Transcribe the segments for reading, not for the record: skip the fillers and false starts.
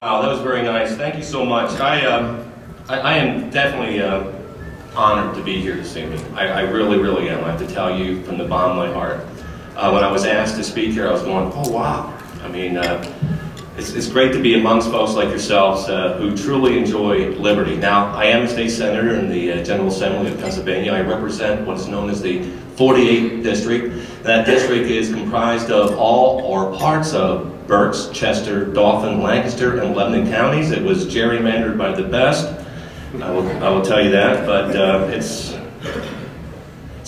Wow, that was very nice. Thank you so much. I am definitely honored to be here this evening. I really, really am. I have to tell you from the bottom of my heart. When I was asked to speak here, I was going, oh wow. I mean, it's great to be amongst folks like yourselves who truly enjoy liberty. Now, I am a state senator in the General Assembly of Pennsylvania. I represent what's known as the 48th District. That district is comprised of all or parts of Berks, Chester, Dauphin, Lancaster, and Lebanon counties. It was gerrymandered by the best. I will tell you that, but it's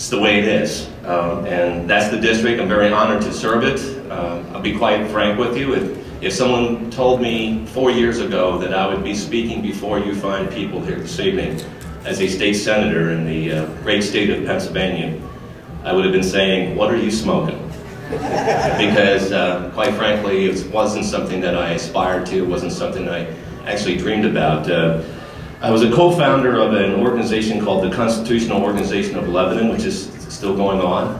the way it is. And that's the district. I'm very honored to serve it. I'll be quite frank with you. If someone told me 4 years ago that I would be speaking before you fine people here this evening as a state senator in the great state of Pennsylvania, I would have been saying, what are you smoking? Because quite frankly, it wasn't something that I aspired to. It wasn't something I actually dreamed about. I was a co-founder of an organization called the Constitutional Organization of Lebanon, which is still going on.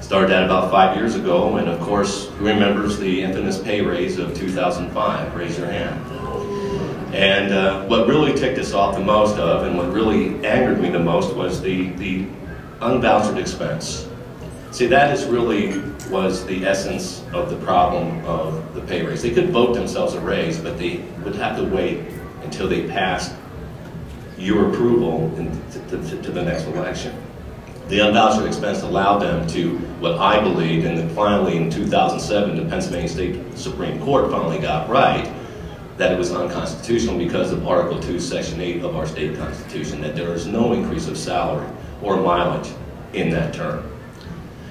Started that about 5 years ago, and of course, who remembers the infamous pay raise of 2005? Raise your hand. And what really ticked us off the most of, and what really angered me the most, was the unvouchered expense. See, that is really was the essence of the problem of the pay raise. They could vote themselves a raise, but they would have to wait until they passed your approval to the next election. The unvouchered expense allowed them to, what I believed, and then finally in 2007, the Pennsylvania State Supreme Court finally got right, that it was unconstitutional because of Article 2, Section 8 of our state constitution, that there is no increase of salary or mileage in that term.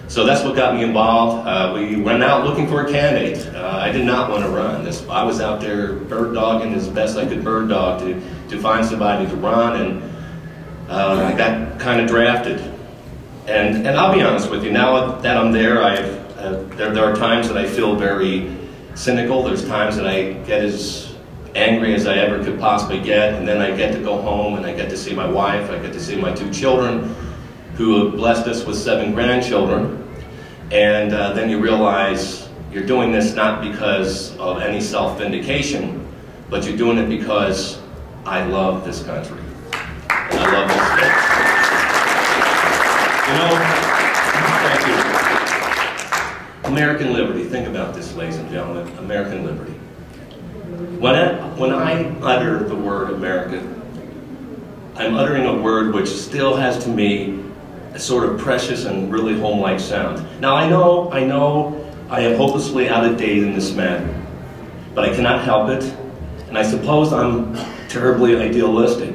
So that's what got me involved. We went out looking for a candidate. I did not want to run. I was out there bird dogging as best I could bird dog to find somebody to run, and I got kind of drafted. And I'll be honest with you, now that I'm there, there are times that I feel very cynical. There's times that I get as angry as I ever could possibly get, and then I get to go home and I get to see my wife, I get to see my 2 children, who have blessed us with 7 grandchildren, and then you realize you're doing this not because of any self-vindication, but you're doing it because I love this country, and I love this state. You know, thank you. American liberty, think about this, ladies and gentlemen, American liberty. When I utter the word America, I'm uttering a word which still has to me a sort of precious and really home-like sound. Now I know I am hopelessly out of date in this matter, but I cannot help it, and I suppose I'm terribly idealistic.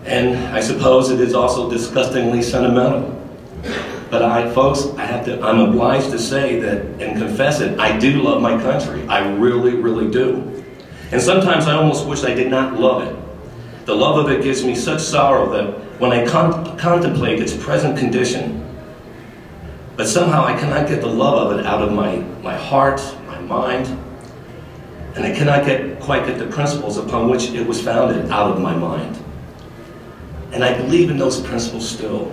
And I suppose it is also disgustingly sentimental. But I'm obliged to say that, and confess it, I do love my country. I really, really do. And sometimes I almost wish I did not love it. The love of it gives me such sorrow that when I contemplate its present condition, but somehow I cannot get the love of it out of my heart, my mind, and I cannot quite get the principles upon which it was founded out of my mind. And I believe in those principles still.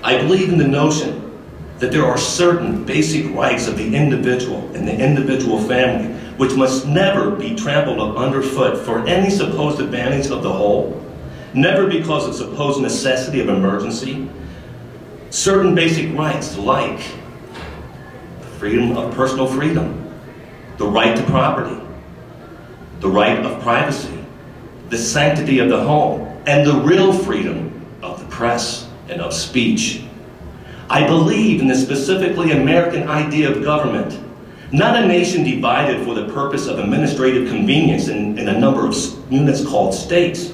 I believe in the notion that there are certain basic rights of the individual and the individual family which must never be trampled underfoot for any supposed advantage of the whole, never because of supposed necessity of emergency. Certain basic rights like freedom of personal freedom, the right to property, the right of privacy, the sanctity of the home, and the real freedom of the press and of speech. I believe in the specifically American idea of government, not a nation divided for the purpose of administrative convenience in a number of units called states,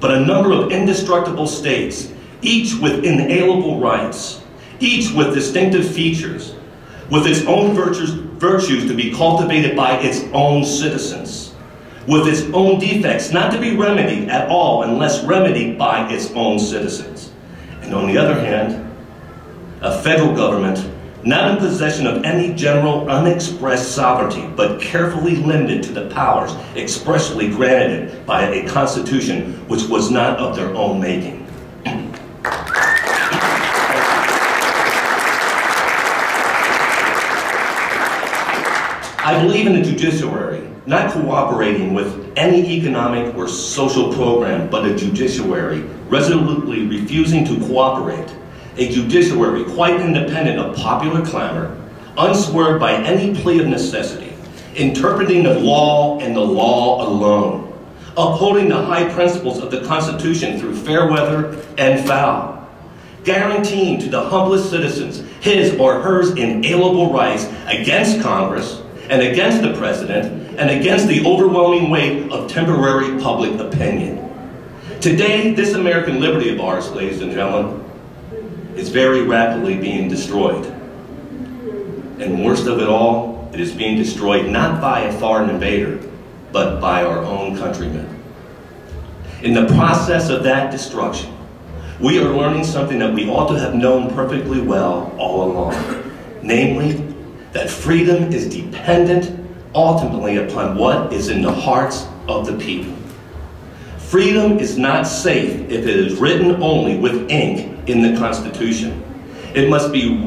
but a number of indestructible states, each with inalienable rights, each with distinctive features, with its own virtues to be cultivated by its own citizens, with its own defects not to be remedied at all unless remedied by its own citizens. And on the other hand, a federal government not in possession of any general unexpressed sovereignty, but carefully limited to the powers expressly granted it by a constitution which was not of their own making. I believe in the judiciary, not cooperating with any economic or social program, but a judiciary resolutely refusing to cooperate. A judiciary quite independent of popular clamor, unswerved by any plea of necessity, interpreting the law and the law alone, upholding the high principles of the Constitution through fair weather and foul, guaranteeing to the humblest citizens his or her inalienable rights against Congress and against the President and against the overwhelming weight of temporary public opinion. Today, this American liberty of ours, ladies and gentlemen, is very rapidly being destroyed. And worst of it all, it is being destroyed not by a foreign invader, but by our own countrymen. In the process of that destruction, we are learning something that we ought to have known perfectly well all along, namely, that freedom is dependent ultimately upon what is in the hearts of the people. Freedom is not safe if it is written only with ink in the Constitution. It must be